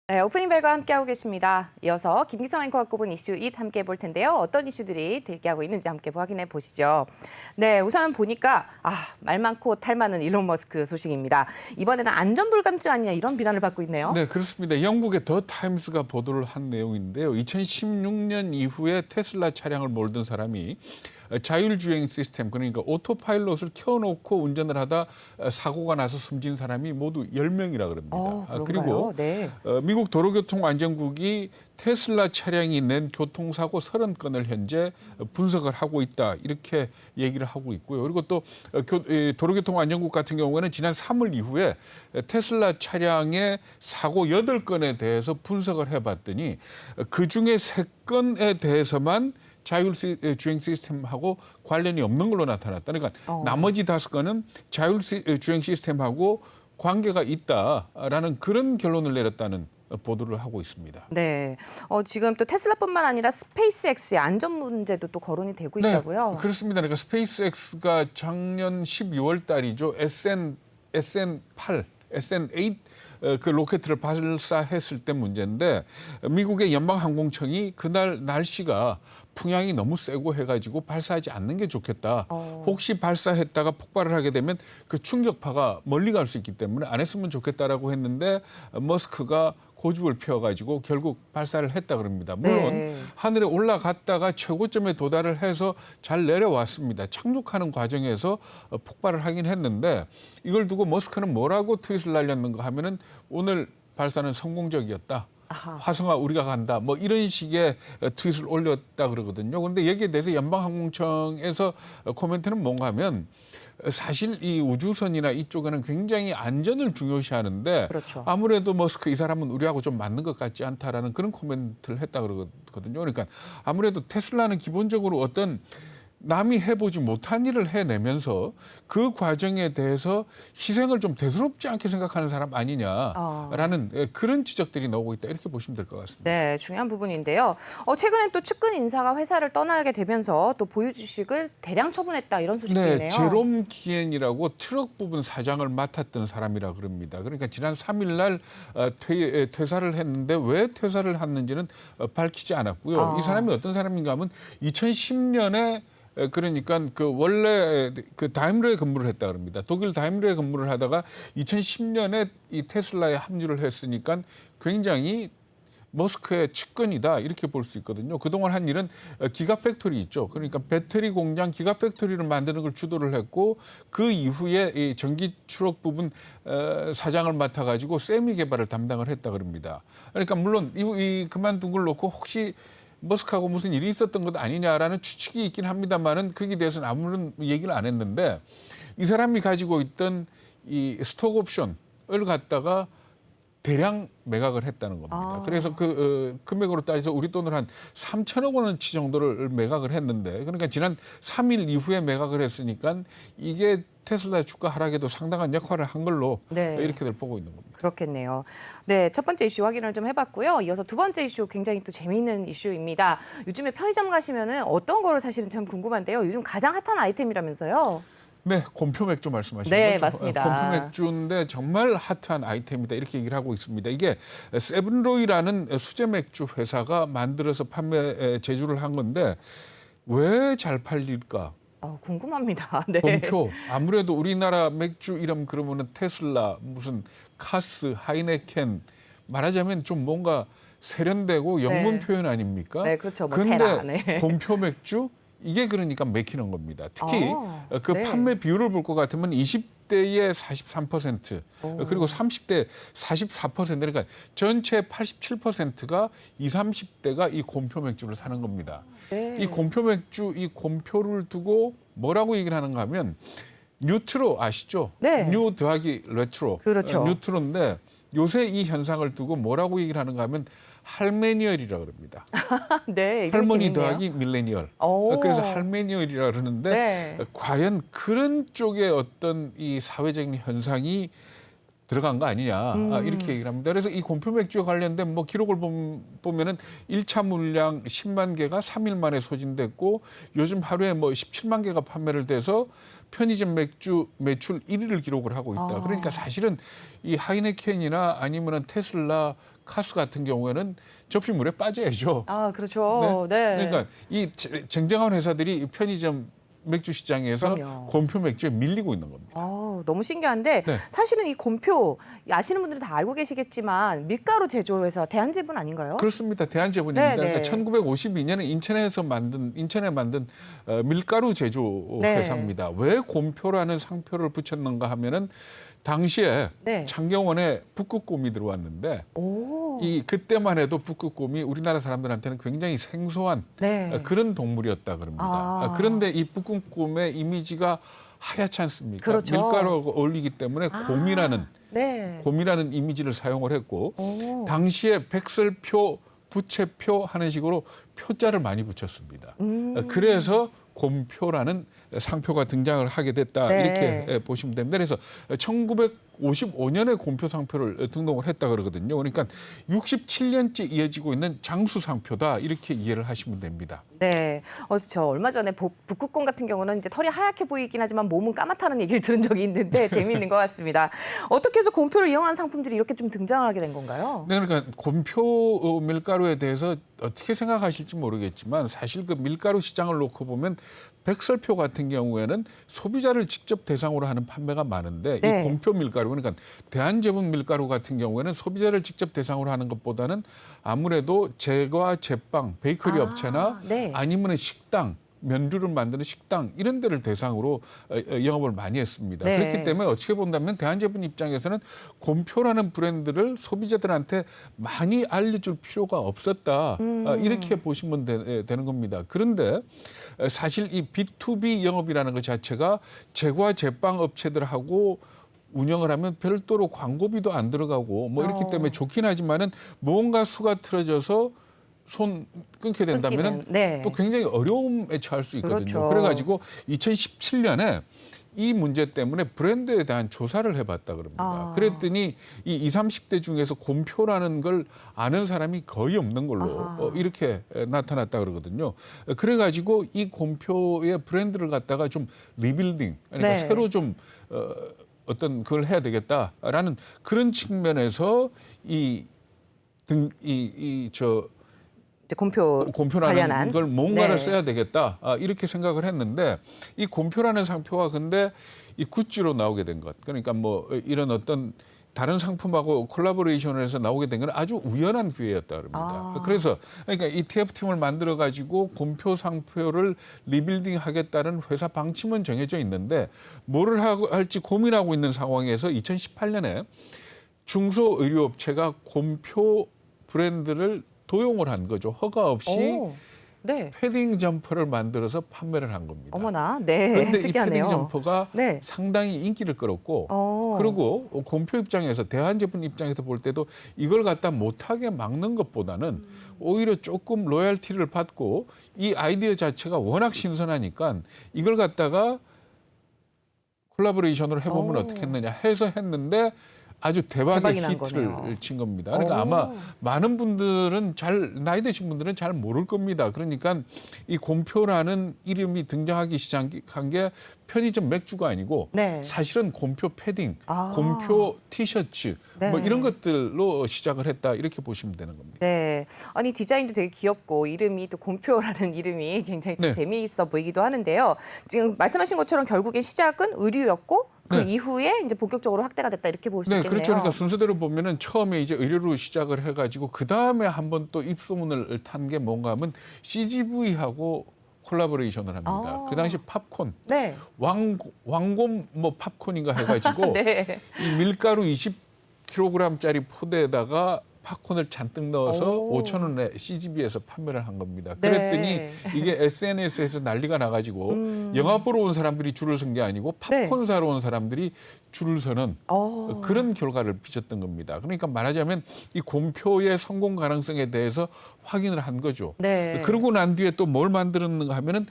네, 오프닝 벨과 함께하고 계십니다. 이어서 김기성 앵커가 꼽은 이슈 2 함께 볼 텐데요. 어떤 이슈들이 대기하고 있는지 함께 확인해 보시죠. 네, 우선은 보니까 말 많고 탈 많은 일론 머스크 소식입니다. 이번에는 안전불감증 아니냐 이런 비난을 받고 있네요. 네, 그렇습니다. 영국의 더 타임스가 보도를 한 내용인데요. 2016년 이후에 테슬라 차량을 몰던 사람이 자율주행 시스템, 그러니까 오토파일럿을 켜놓고 운전을 하다 사고가 나서 숨진 사람이 모두 10명이라 그럽니다. 그리고 네. 미국 도로교통안전국이 테슬라 차량이 낸 교통사고 30건을 현재 분석을 하고 있다, 이렇게 얘기를 하고 있고요. 그리고 또 도로교통안전국 같은 경우에는 지난 3월 이후에 테슬라 차량의 사고 8건에 대해서 분석을 해봤더니 그중에 3건에 대해서만 자율주행 시스템하고 관련이 없는 걸로 나타났다. 그러니까 나머지 5건은 자율주행 시스템하고 관계가 있다라는 그런 결론을 내렸다는 보도를 하고 있습니다. 네, 지금 또 테슬라뿐만 아니라 스페이스X의 안전 문제도 또 거론이 되고 있다고요? 네, 그렇습니다. 그러니까 스페이스X가 작년 12월 달이죠. SN8, SN8 그 로켓을 발사했을 때 문제인데, 미국의 연방항공청이 그날 날씨가 풍향이 너무 세고 해가지고 발사하지 않는 게 좋겠다. 혹시 발사했다가 폭발을 하게 되면 그 충격파가 멀리 갈 수 있기 때문에 안 했으면 좋겠다라고 했는데, 머스크가 고집을 피워가지고 결국 발사를 했다 그럽니다. 물론 네. 하늘에 올라갔다가 최고점에 도달을 해서 잘 내려왔습니다. 착륙하는 과정에서 폭발을 하긴 했는데, 이걸 두고 머스크는 뭐라고 트윗을 날렸는가 하면은 오늘 발사는 성공적이었다. 화성아 우리가 간다. 뭐 이런 식의 트윗을 올렸다 그러거든요. 그런데 여기에 대해서 연방항공청에서 코멘트는 뭔가 하면, 사실 이 우주선이나 이쪽에는 굉장히 안전을 중요시하는데, 그렇죠. 아무래도 머스크 이 사람은 우리하고 좀 맞는 것 같지 않다라는 그런 코멘트를 했다 그러거든요. 그러니까 아무래도 테슬라는 기본적으로 어떤 남이 해보지 못한 일을 해내면서 그 과정에 대해서 희생을 좀 대수롭지 않게 생각하는 사람 아니냐라는 그런 지적들이 나오고 있다, 이렇게 보시면 될 것 같습니다. 네, 중요한 부분인데요. 최근엔 또 측근 인사가 회사를 떠나게 되면서 또 보유 주식을 대량 처분했다, 이런 소식도 네, 있네요. 제롬 기엔이라고 트럭 부분 사장을 맡았던 사람이라 그럽니다. 그러니까 지난 3일 날 퇴사를 했는데 왜 퇴사를 했는지는 밝히지 않았고요. 이 사람이 어떤 사람인가 하면 2010년에 그러니까 그 원래 그 다임러에 근무를 했다 그럽니다. 독일 다임러에 근무를 하다가 2010년에 이 테슬라에 합류를 했으니까 굉장히 머스크의 측근이다, 이렇게 볼 수 있거든요. 그동안 한 일은 기가팩토리 있죠. 그러니까 배터리 공장 기가팩토리를 만드는 걸 주도를 했고, 그 이후에 이 전기 트럭 부분 사장을 맡아가지고 세미 개발을 담당을 했다 그럽니다. 그러니까 물론 이 그만둔 걸 놓고 혹시 머스크하고 무슨 일이 있었던 것 아니냐라는 추측이 있긴 합니다만은, 거기에 대해서는 아무런 얘기를 안 했는데, 이 사람이 가지고 있던 이 스톡 옵션을 갖다가 대량 매각을 했다는 겁니다. 그래서 그 금액으로 따져서 우리 돈으로 한 3천억 원어치 정도를 매각을 했는데, 그러니까 지난 3일 이후에 매각을 했으니까 이게 테슬라 주가 하락에도 상당한 역할을 한 걸로 이렇게들 보고 있는 겁니다. 그렇겠네요. 네, 첫 번째 이슈 확인을 좀 해봤고요. 이어서 두 번째 이슈, 굉장히 또 재미있는 이슈입니다. 요즘에 편의점 가시면은 어떤 거를 사실은 참 궁금한데요. 요즘 가장 핫한 아이템이라면서요. 네, 곰표 맥주 말씀하시는 네, 거죠? 맞습니다. 곰표 맥주인데 정말 핫한 아이템이다, 이렇게 얘기를 하고 있습니다. 이게 세븐로이라는 수제 맥주 회사가 만들어서 판매 제조를 한 건데, 왜 잘 팔릴까? 궁금합니다. 네. 곰표. 아무래도 우리나라 맥주 이름 그러면은 테슬라, 무슨 카스, 하이네켄, 말하자면 좀 뭔가 세련되고 영문 표현 아닙니까? 네, 그렇죠. 뭐 근데 테라, 네. 곰표 맥주, 이게 그러니까 맥히는 겁니다. 특히 그 판매 비율을 볼 것 같으면 20대에 43%, 그리고 30대 44%, 그러니까 전체 87%가 20, 30대가 이 곰표 맥주를 사는 겁니다. 이 곰표 맥주, 이 곰표를 두고 뭐라고 얘기를 하는가 하면, 뉴트로 아시죠? 네. 뉴 더하기 레트로. 그렇죠. 뉴트로인데, 요새 이 현상을 두고 뭐라고 얘기를 하는가 하면 할메니얼이라고 그럽니다. 네, 이름이 할머니 재밌네요. 더하기 밀레니얼. 오. 그래서 할메니얼이라 그러는데, 네. 과연 그런 쪽에 어떤 이 사회적인 현상이 들어간 거 아니냐, 이렇게 얘기를 합니다. 그래서 이 곰표 맥주에 관련된 뭐 기록을 보면은 1차 물량 10만 개가 3일 만에 소진됐고, 요즘 하루에 뭐 17만 개가 판매를 돼서 편의점 맥주 매출 1위를 기록을 하고 있다. 그러니까 사실은 이 하이네켄이나 아니면은 테슬라 카스 같은 경우에는 접시물에 빠져야죠. 아, 그렇죠. 네. 그러니까 이 쟁쟁한 회사들이 편의점 맥주 시장에서 그럼요. 곰표 맥주에 밀리고 있는 겁니다. 너무 신기한데 네. 사실은 이 곰표 아시는 분들은 다 알고 계시겠지만 밀가루 제조회사 대한제분 아닌가요? 그렇습니다. 대한제분입니다. 네, 그러니까 네. 1952년에 인천에 만든 밀가루 제조 네. 회사입니다. 왜 곰표라는 상표를 붙였는가 하면은 당시에 네. 창경원에 북극곰이 들어왔는데 오. 그때만 해도 북극곰이 우리나라 사람들한테는 굉장히 생소한 네. 그런 동물이었다 그럽니다. 그런데 이 북극곰의 이미지가 하얗지 않습니까? 그렇죠. 밀가루가 어울리기 때문에 곰이라는 네. 곰이라는 이미지를 사용을 했고 오. 당시에 백설표, 부채표 하는 식으로 표자를 많이 붙였습니다. 그래서 곰표라는 상표가 등장을 하게 됐다 네. 이렇게 보시면 됩니다. 그래서 1955년에 곰표 상표를 등록을 했다 그러거든요. 그러니까 67년째 이어지고 있는 장수 상표다 이렇게 이해를 하시면 됩니다. 네. 저 얼마 전에 북극곰 같은 경우는 이제 털이 하얗게 보이긴 하지만 몸은 까맣다는 얘기를 들은 적이 있는데 재미있는 것 같습니다. 어떻게 해서 곰표를 이용한 상품들이 이렇게 좀 등장하게 된 건가요? 네, 그러니까 곰표 밀가루에 대해서 어떻게 생각하실지 모르겠지만 사실 그 밀가루 시장을 놓고 보면 백설표 같은 경우에는 소비자를 직접 대상으로 하는 판매가 많은데 네. 이 곰표 밀가루 그러니까 대한제분 밀가루 같은 경우에는 소비자를 직접 대상으로 하는 것보다는 아무래도 제과 제빵 베이커리 업체나 네. 아니면 식당 면류를 만드는 식당 이런 데를 대상으로 영업을 많이 했습니다. 네. 그렇기 때문에 어떻게 본다면 대한제품 입장에서는 곰표라는 브랜드를 소비자들한테 많이 알려줄 필요가 없었다. 이렇게 보시면 되는 겁니다. 그런데 사실 이 B2B 영업이라는 것 자체가 제과 제빵 업체들하고 운영을 하면 별도로 광고비도 안 들어가고 뭐 이렇기 때문에 좋긴 하지만은 무언가 수가 틀어져서 손 끊게 된다면은 네. 또 굉장히 어려움에 처할 수 있거든요. 그렇죠. 그래가지고 2017년에 이 문제 때문에 브랜드에 대한 조사를 해봤다 그럽니다. 그랬더니 이 20, 30대 중에서 곰표라는 걸 아는 사람이 거의 없는 걸로 이렇게 나타났다 그러거든요. 그래가지고 이 곰표의 브랜드를 갖다가 좀 리빌딩, 그러니까 네. 새로 좀 어떤 그걸 해야 되겠다라는 그런 측면에서 이제 곰표 곰표라는 관련한 걸 뭔가를 네. 써야 되겠다 이렇게 생각을 했는데 이 곰표라는 상표가 근데 이 굿즈로 나오게 된 것 그러니까 뭐 이런 어떤 다른 상품하고 콜라보레이션을 해서 나오게 된 건 아주 우연한 기회였다 그럽니다. 그래서 그러니까 이 TF팀을 만들어 가지고 곰표 상표를 리빌딩 하겠다는 회사 방침은 정해져 있는데 뭐를 할지 고민하고 있는 상황에서 2018년에 중소의류업체가 곰표 브랜드를 도용을 한 거죠. 허가 없이 네. 패딩 점퍼를 만들어서 판매를 한 겁니다. 어머나, 네. 그런데 이 특이하네요. 패딩 점퍼가 네. 상당히 인기를 끌었고 그리고 곰표 입장에서 대한제품 입장에서 볼 때도 이걸 갖다 못하게 막는 것보다는 오히려 조금 로열티를 받고 이 아이디어 자체가 워낙 신선하니까 이걸 갖다가 콜라보레이션으로 해보면 어떻게 했느냐 해서 했는데 아주 대박의 난 히트를 거네요. 친 겁니다. 그러니까 아마 많은 분들은 나이 드신 분들은 잘 모를 겁니다. 그러니까 이 곰표라는 이름이 등장하기 시작한 게 편의점 맥주가 아니고 네. 사실은 곰표 패딩, 곰표 티셔츠 네. 뭐 이런 것들로 시작을 했다 이렇게 보시면 되는 겁니다. 네. 아니 디자인도 되게 귀엽고 이름이 또 곰표라는 이름이 굉장히 또 네. 재미있어 보이기도 하는데요. 지금 말씀하신 것처럼 결국엔 시작은 의류였고 그 네. 이후에 이제 본격적으로 확대가 됐다 이렇게 볼 수 네, 있겠네요. 그렇죠. 그러니까 순서대로 보면은 처음에 이제 의료로 시작을 해가지고 그 다음에 한번 또 입소문을 탄 게 뭔가 하면 CGV하고 콜라보레이션을 합니다. 그 당시 팝콘, 네. 왕곰 뭐 팝콘인가 해가지고 네. 이 밀가루 20kg짜리 포대에다가 팝콘을 잔뜩 넣어서 5,000원에 CGV에서 판매를 한 겁니다. 네. 그랬더니 이게 SNS에서 난리가 나가지고 영화 보러 온 사람들이 줄을 선 게 아니고 팝콘 네. 사러 온 사람들이 줄을 서는 그런 결과를 빚었던 겁니다. 그러니까 말하자면 이 곰표의 성공 가능성에 대해서 확인을 한 거죠. 네. 그러고 난 뒤에 또 뭘 만들었는가 하면은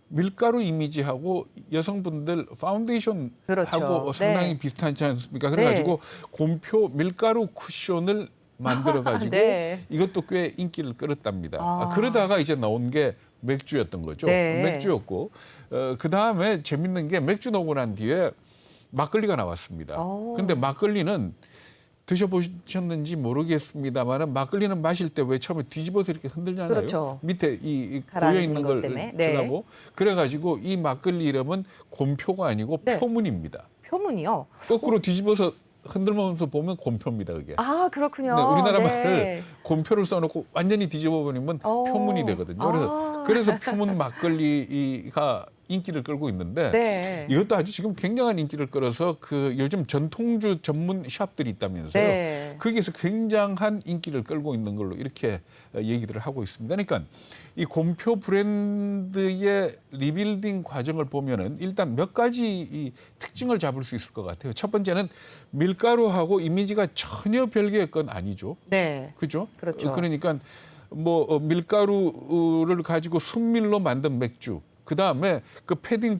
밀가루 이미지하고 여성분들 파운데이션하고 그렇죠. 상당히 네. 비슷하지 않습니까? 그래가지고 곰표 밀가루 쿠션을 만들어가지고 네. 이것도 꽤 인기를 끌었답니다. 그러다가 이제 나온 게 맥주였던 거죠. 네. 맥주였고 그 다음에 재밌는 게 맥주 나오고 난 뒤에 막걸리가 나왔습니다. 근데 막걸리는 드셔보셨는지 모르겠습니다만 막걸리는 마실 때 왜 처음에 뒤집어서 이렇게 흔들잖아요. 그렇죠. 밑에 이 가라앉는 고여 있는 것 걸 때문에. 네. 쓰라고. 그래가지고 이 막걸리 이름은 곰표가 아니고 네. 표문입니다. 표문이요. 거꾸로 뒤집어서 흔들면서 보면 곰표입니다. 그게. 아, 그렇군요. 네, 우리나라 네. 말을 곰표를 써놓고 완전히 뒤집어 버리면 표문이 되거든요. 그래서 표문 막걸리가 인기를 끌고 있는데 네. 이것도 아주 지금 굉장한 인기를 끌어서 그 요즘 전통주 전문 샵들이 있다면서요. 네. 거기에서 굉장한 인기를 끌고 있는 걸로 이렇게 얘기들을 하고 있습니다. 그러니까 이 곰표 브랜드의 리빌딩 과정을 보면은 일단 몇 가지 이 특징을 잡을 수 있을 것 같아요. 첫 번째는 밀가루하고 이미지가 전혀 별개의 건 아니죠. 네. 그죠? 그렇죠. 그러니까 뭐 밀가루를 가지고 순밀로 만든 맥주. 그다음에 그 패딩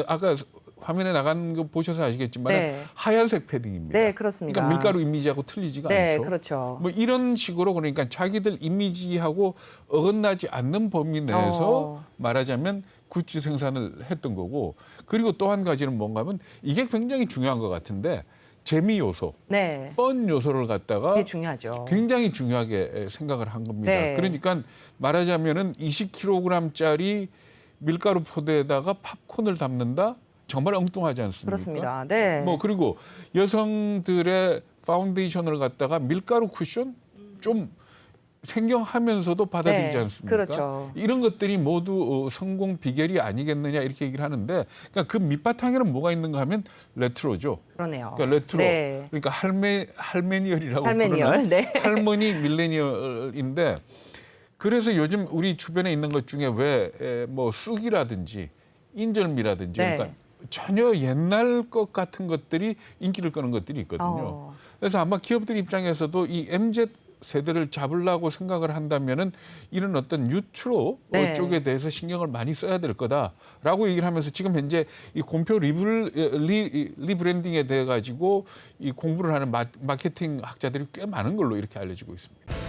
아까 화면에 나간 거 보셔서 아시겠지만 네. 하얀색 패딩입니다. 네, 그렇습니다. 그러니까 밀가루 이미지하고 틀리지가 네, 않죠. 그렇죠. 뭐 이런 식으로 그러니까 자기들 이미지하고 어긋나지 않는 범위 내에서 말하자면 굿즈 생산을 했던 거고, 그리고 또 한 가지는 뭔가 하면 이게 굉장히 중요한 것 같은데 재미 요소, 네. 펀 요소를 갖다가 그게 중요하죠. 굉장히 중요하게 생각을 한 겁니다. 네. 그러니까 말하자면은 20kg짜리 밀가루 포대에다가 팝콘을 담는다? 정말 엉뚱하지 않습니까? 그렇습니다. 네. 뭐 그리고 여성들의 파운데이션을 갖다가 밀가루 쿠션 좀 생경하면서도 받아들이지 네, 않습니까? 그렇죠. 이런 것들이 모두 성공 비결이 아니겠느냐 이렇게 얘기를 하는데, 그러니까 그 밑바탕에는 뭐가 있는가 하면 레트로죠. 그러네요. 그러니까 레트로. 네. 그러니까 할메니얼이라고 할메니얼, 부르는 네. 할머니 밀레니얼인데, 그래서 요즘 우리 주변에 있는 것 중에 왜 뭐 쑥이라든지 인절미라든지 네. 그러니까 전혀 옛날 것 같은 것들이 인기를 끄는 것들이 있거든요. 그래서 아마 기업들 입장에서도 이 MZ 세대를 잡으려고 생각을 한다면은 이런 어떤 유트로 네. 쪽에 대해서 신경을 많이 써야 될 거다라고 얘기를 하면서 지금 현재 이 곰표 리브랜딩에 대해 가지고 이 공부를 하는 마케팅 학자들이 꽤 많은 걸로 이렇게 알려지고 있습니다.